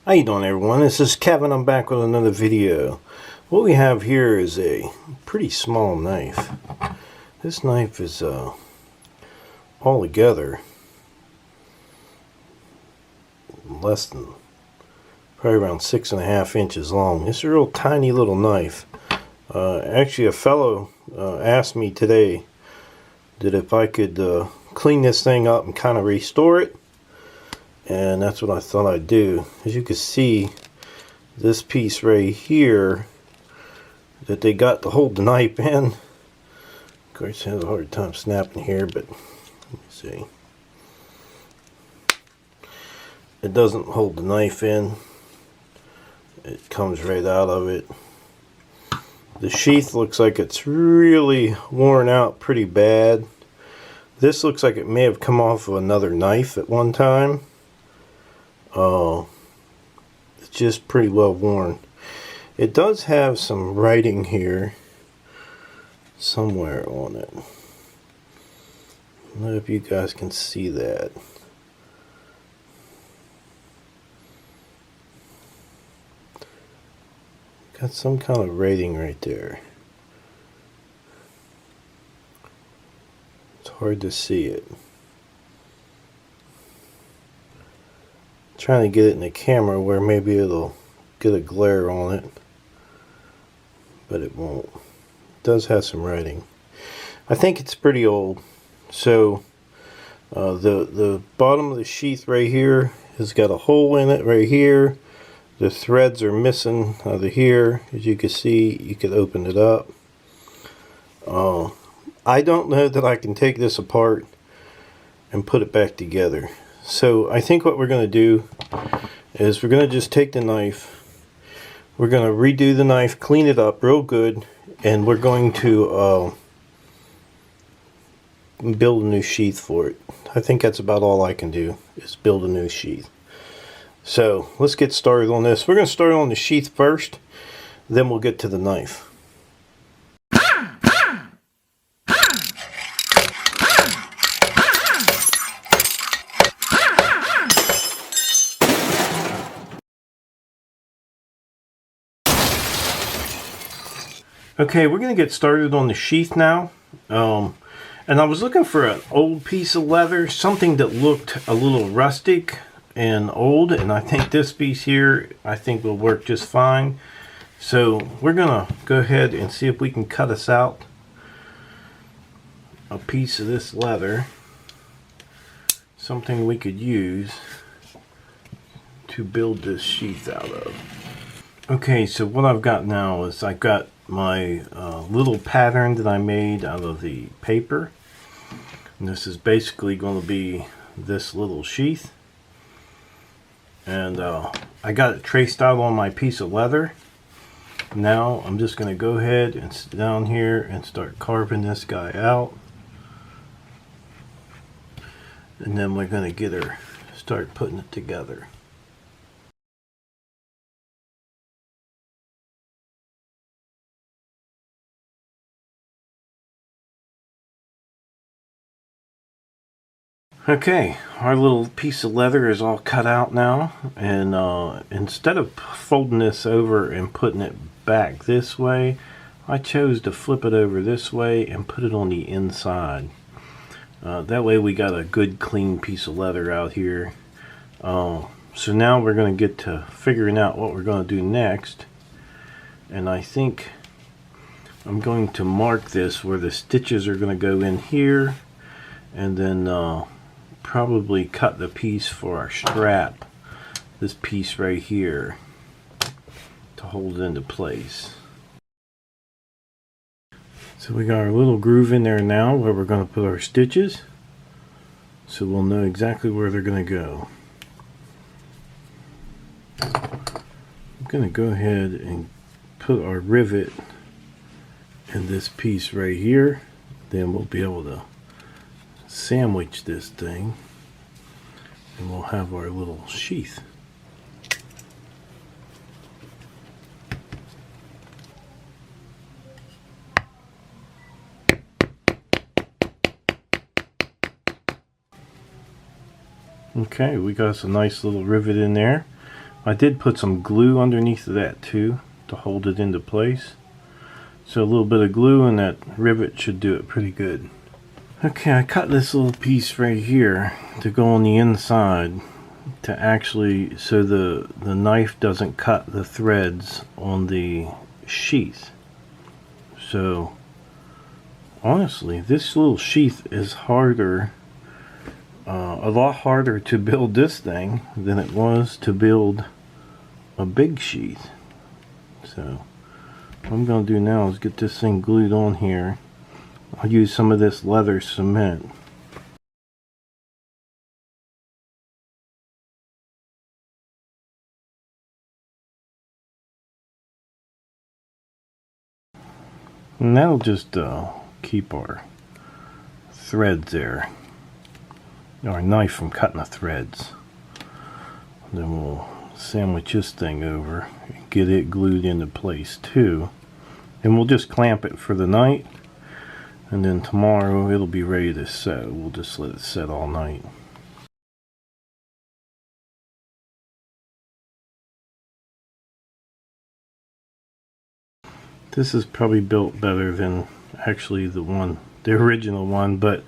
How you doing, everyone? This is Kevin. I'm back with another video. What we have here is a pretty small knife. This knife is altogether less than probably around 6.5 inches long. It's a real tiny little knife. Actually, a fellow asked me today that if I could clean this thing up and kind of restore it. And that's what I thought I'd do. As you can see, this piece right here that they got to hold the knife in. Of course, it has a hard time snapping here, but let me see. It doesn't hold the knife in. It comes right out of it. The sheath looks like it's really worn out pretty bad. This looks like it may have come off of another knife at one time. It's just pretty well worn. It does have some writing here somewhere on it. I don't know if you guys can see that. Got some kind of writing right there. It's hard to see it. Trying to get it in the camera where maybe it'll get a glare on it, but it won't. It does have some writing. I think it's pretty old. So the bottom of the sheath right here has got a hole in it right here. The threads are missing out of here. As you can see, you could open it up. I don't know that I can take this apart and put it back together. So I think what we're going to do is we're going to just take the knife, we're going to redo the knife, clean it up real good, and we're going to build a new sheath for it. I think that's about all I can do, is build a new sheath. So let's get started on this. We're going to start on the sheath first, then we'll get to the knife. Okay, we're going to get started on the sheath now. And I was looking for an old piece of leather, something that looked a little rustic and old, and I think this piece here, I think will work just fine. So we're going to go ahead and see if we can cut us out a piece of this leather, something we could use to build this sheath out of. Okay, so what I've got now is I've got my little pattern that I made out of the paper, and this is basically going to be this little sheath, and I got it traced out on my piece of leather. Now I'm just going to go ahead and sit down here and start carving this guy out, and then we're going to start putting it together. Okay, our little piece of leather is all cut out now, and instead of folding this over and putting it back this way, I chose to flip it over this way and put it on the inside. That way we got a good clean piece of leather out here. So now we're going to get to figuring out what we're going to do next, and I think I'm going to mark this where the stitches are going to go in here, and then probably cut the piece for our strap, this piece right here, to hold it into place. So we got our little groove in there now where we're going to put our stitches, so we'll know exactly where they're going to go. I'm going to go ahead and put our rivet in this piece right here, then we'll be able to sandwich this thing, and we'll have our little sheath. Okay, we got us a nice little rivet in there. I did put some glue underneath of that too to hold it into place. So a little bit of glue and that rivet should do it pretty good. Okay, I cut this little piece right here to go on the inside to actually, so the knife doesn't cut the threads on the sheath. So honestly, this little sheath is harder, a lot harder to build this thing than it was to build a big sheath. So what I'm going to do now is get this thing glued on here. I'll use some of this leather cement. And that'll just keep our threads there, our knife from cutting the threads. Then we'll sandwich this thing over and get it glued into place too. And we'll just clamp it for the night, and then tomorrow it'll be ready to sew. We'll just let it set all night. This is probably built better than actually the original one, but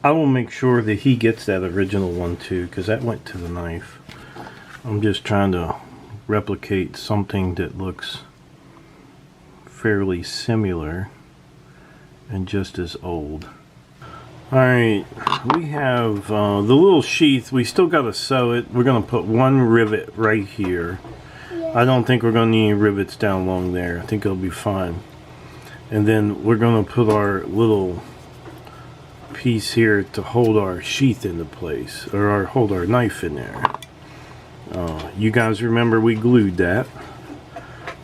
I will make sure that he gets that original one too, because that went to the knife. I'm just trying to replicate something that looks fairly similar and just as old. Alright, we have the little sheath. We still got to sew it. We're going to put one rivet right here. I don't think we're going to need any rivets down along there. I think it'll be fine. And then we're going to put our little piece here to hold our sheath into place, or hold our knife in there. You guys remember we glued that,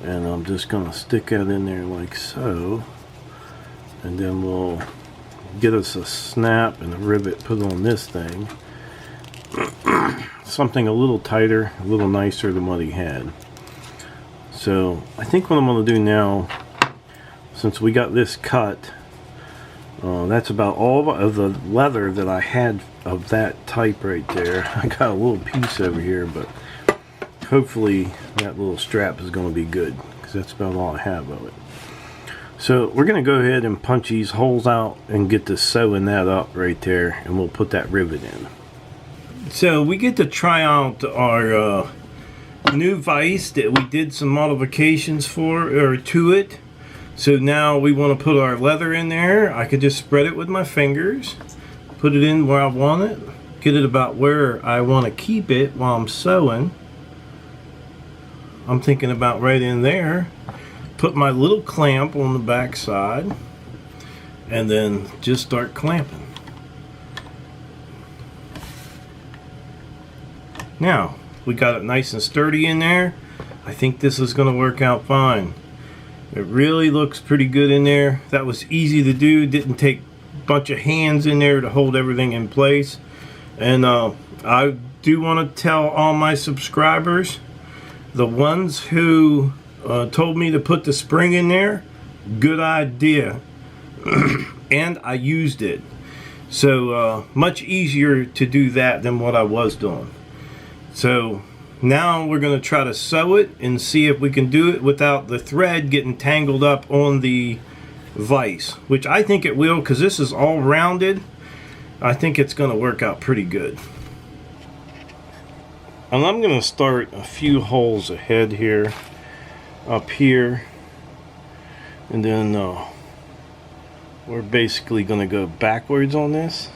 and I'm just going to stick that in there like so, and then we'll get us a snap and a rivet put on this thing. Something a little tighter, a little nicer than what he had. So I think what I'm going to do now, since we got this cut, that's about all of the leather that I had of that type right there. I got a little piece over here, but hopefully that little strap is going to be good, because that's about all I have of it. So we're going to go ahead and punch these holes out and get to sewing that up right there, and we'll put that rivet in. So we get to try out our new vise that we did some modifications to it. So now we want to put our leather in there. I could just spread it with my fingers, put it in where I want it, get it about where I want to keep it while I'm sewing. I'm thinking about right in there. Put my little clamp on the back side, and then just start clamping. Now we got it nice and sturdy in there. I think this is going to work out fine. It really looks pretty good in there. That was easy to do. Didn't take a bunch of hands in there to hold everything in place. And I do want to tell all my subscribers, the ones who told me to put the spring in there, good idea. And I used it. So much easier to do that than what I was doing. So now we're going to try to sew it and see if we can do it without the thread getting tangled up on the vise, which I think it will, because this is all rounded. I think it's going to work out pretty good. And I'm going to start a few holes ahead here, up here, and then we're basically going to go backwards on this.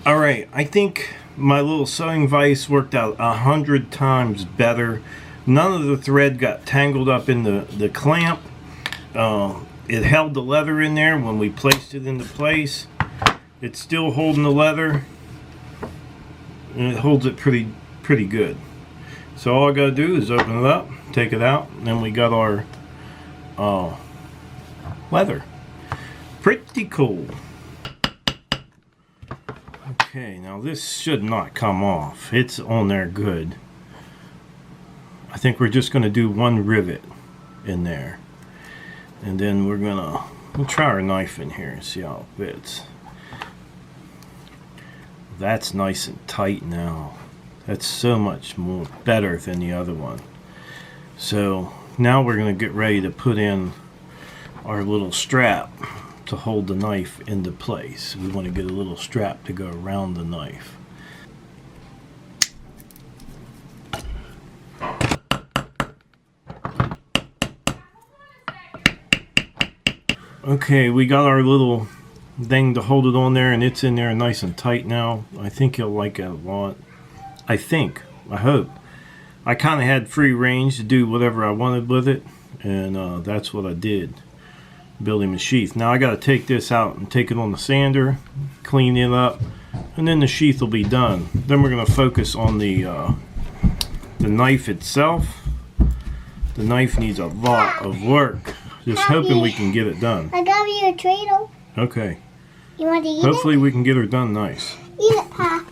Alright, I think my little sewing vise worked out 100 times better. None of the thread got tangled up in the clamp. It held the leather in there when we placed it into place. It's still holding the leather, and it holds it pretty good. So all I gotta do is open it up, take it out, and then we got our leather. Pretty cool. Okay, now this should not come off. It's on there good. I think we're just gonna do one rivet in there, and then we'll try our knife in here and see how it fits. That's nice and tight now. That's so much more better than the other one. So now we're going to get ready to put in our little strap to hold the knife into place. We want to get a little strap to go around the knife. Okay, we got our little thing to hold it on there, and it's in there nice and tight now. I think you'll like it a lot. I hope. I kind of had free range to do whatever I wanted with it, and that's what I did, building the sheath. Now I got to take this out and take it on the sander, clean it up, and then the sheath will be done. Then we're going to focus on the knife itself. The knife needs a lot of work. Just hoping we can get it done. I got you a treat. Okay. You want to eat Hopefully we can get her done nice. Eat it, Pop.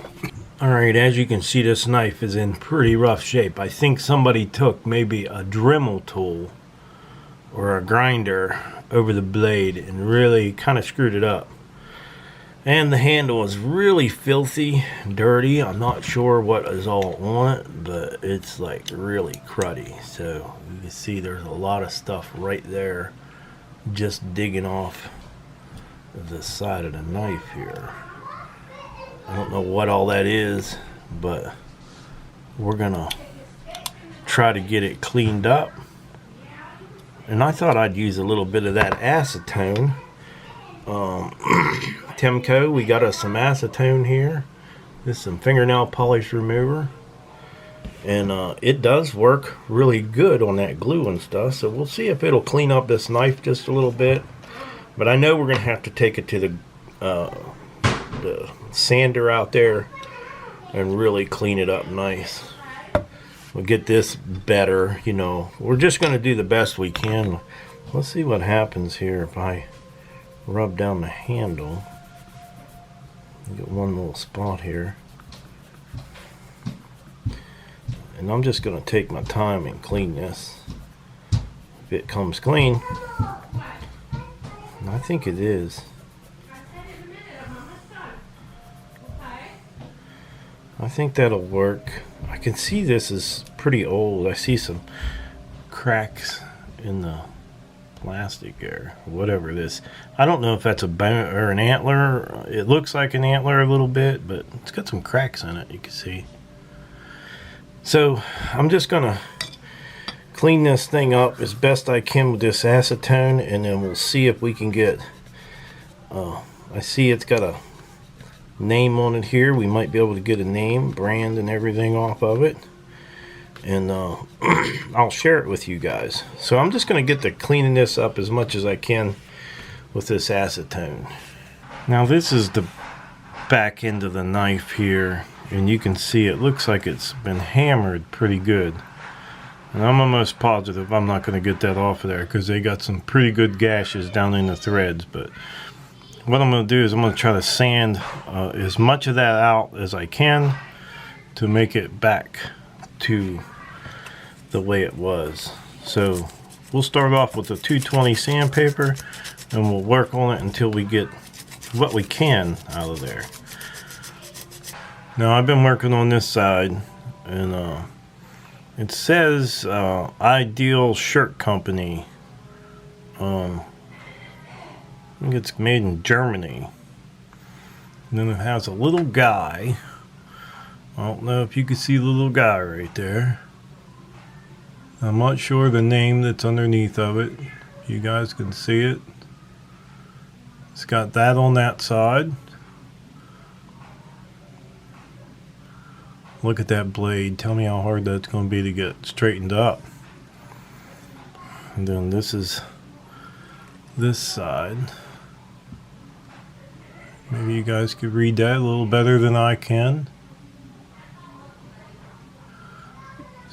Alright, as you can see, this knife is in pretty rough shape. I think somebody took maybe a Dremel tool or a grinder over the blade and really kind of screwed it up. And the handle is really filthy, dirty. I'm not sure what is all on it, but it's like really cruddy. So you can see there's a lot of stuff right there just digging off the side of the knife here. I don't know what all that is, but we're gonna try to get it cleaned up. And I thought I'd use a little bit of that acetone. Temco, we got us some acetone here. This is some fingernail polish remover, and it does work really good on that glue and stuff. So we'll see if it'll clean up this knife just a little bit. But I know we're gonna have to take it to the sander out there and really clean it up nice. We'll get this better, you know. We're just gonna do the best we can. Let's see what happens here if I rub down the handle. Get one little spot here, and I'm just gonna take my time and clean this. If it comes clean, and I think it is. I think that'll work. I can see this is pretty old. I see some cracks in the plastic there, whatever it is. I don't know if that's a bone or an antler. It looks like an antler a little bit, but it's got some cracks in it, you can see. So I'm just gonna clean this thing up as best I can with this acetone, and then we'll see if we can get I see it's got a name on it here. We might be able to get a name, brand, and everything off of it, and I'll share it with you guys. So I'm just going to get to cleaning this up as much as I can with this acetone. Now this is the back end of the knife here, and you can see it looks like it's been hammered pretty good, and I'm almost positive I'm not going to get that off of there because they got some pretty good gashes down in the threads. But what I'm going to do is I'm going to try to sand as much of that out as I can to make it back to the way it was. So we'll start off with the 220 sandpaper, and we'll work on it until we get what we can out of there. Now I've been working on this side, and it says Ideal Shirt Company. I think it's made in Germany. And then it has a little guy. I don't know if you can see the little guy right there. I'm not sure the name that's underneath of it. You guys can see it. It's got that on that side. Look at that blade. Tell me how hard that's going to be to get straightened up. And then this is this side. Maybe you guys could read that a little better than I can.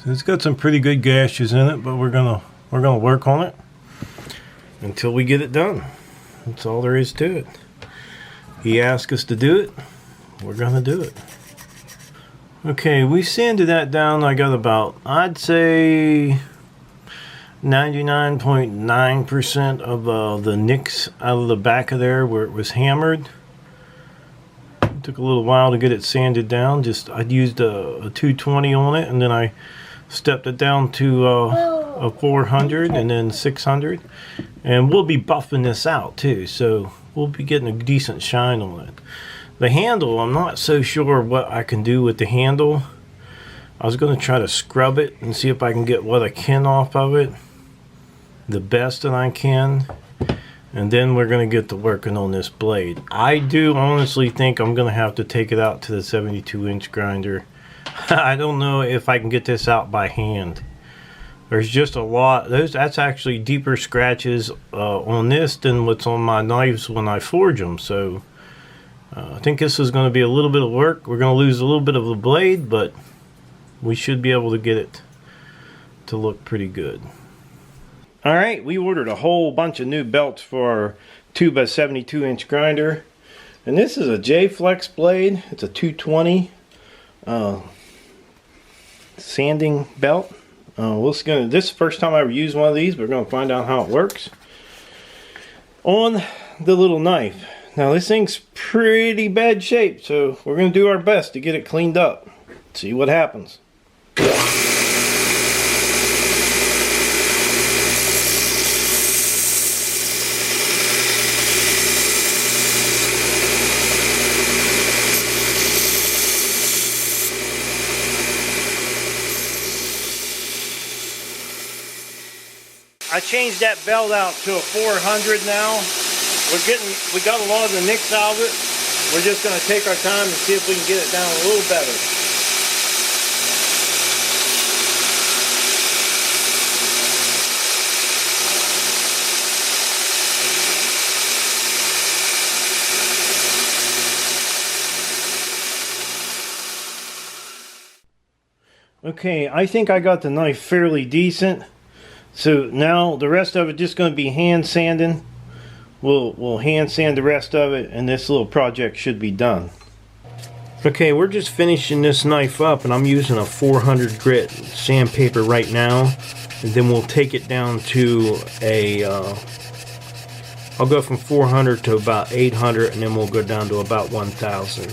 So it's got some pretty good gashes in it, but we're gonna work on it until we get it done. That's all there is to it. He asked us to do it. We're gonna do it. Okay, we sanded that down. I got about, I'd say, 99.9% of the nicks out of the back of there where it was hammered. It took a little while to get it sanded down. I'd used a 220 on it, and then I stepped it down to a 400 and then 600. And we'll be buffing this out too, so we'll be getting a decent shine on it. The handle, I'm not so sure what I can do with the handle. I was going to try to scrub it and see if I can get what I can off of it, the best that I can, and then we're going to get to working on this blade. I do honestly think I'm going to have to take it out to the 72-inch grinder. I don't know if I can get this out by hand. There's just a lot. That's actually deeper scratches on this than what's on my knives when I forge them. So I think this is going to be a little bit of work. We're going to lose a little bit of the blade, but we should be able to get it to look pretty good. All right, we ordered a whole bunch of new belts for our 2x72-inch grinder. And this is a J-Flex blade. It's a 220 sanding belt. This is the first time I ever used one of these. We're going to find out how it works on the little knife. Now this thing's pretty bad shape, so we're going to do our best to get it cleaned up. See what happens. I changed that belt out to a 400 now. We got a lot of the nicks out of it. We're just going to take our time and see if we can get it down a little better. Okay, I think I got the knife fairly decent. So now the rest of it just going to be hand sanding. We'll hand sand the rest of it, and this little project should be done. Okay, we're just finishing this knife up, and I'm using a 400 grit sandpaper right now. And then we'll take it down to a, I'll go from 400 to about 800, and then we'll go down to about 1000.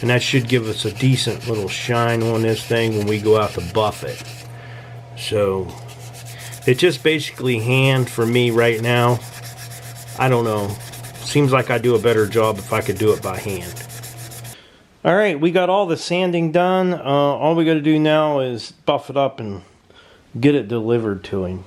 And that should give us a decent little shine on this thing when we go out to buff it. So it's just basically hand for me right now. I don't know. Seems like I do a better job if I could do it by hand. Alright, we got all the sanding done. All we got to do now is buff it up and get it delivered to him.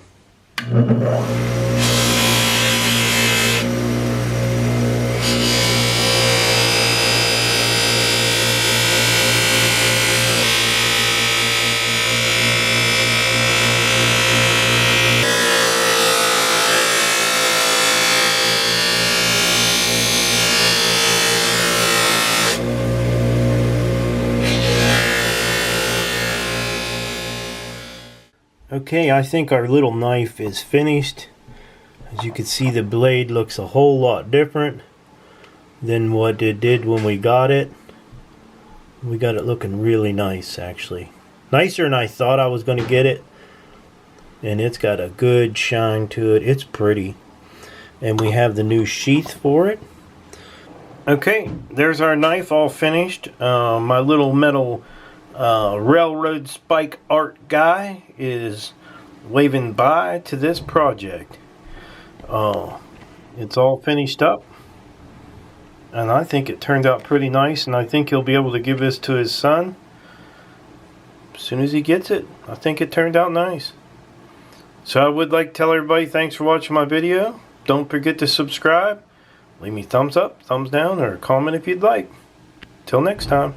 Okay, I think our little knife is finished. As you can see, the blade looks a whole lot different than what it did when we got it. We got it looking really nice, actually. Nicer than I thought I was going to get it. And it's got a good shine to it. It's pretty. And we have the new sheath for it. Okay, there's our knife all finished. My little metal railroad spike art guy is waving bye to this project. It's all finished up, and I think it turned out pretty nice, and I think he'll be able to give this to his son as soon as he gets it. I think it turned out nice. So I would like to tell everybody thanks for watching my video. Don't forget to subscribe, leave me thumbs up, thumbs down, or a comment if you'd like. Till next time.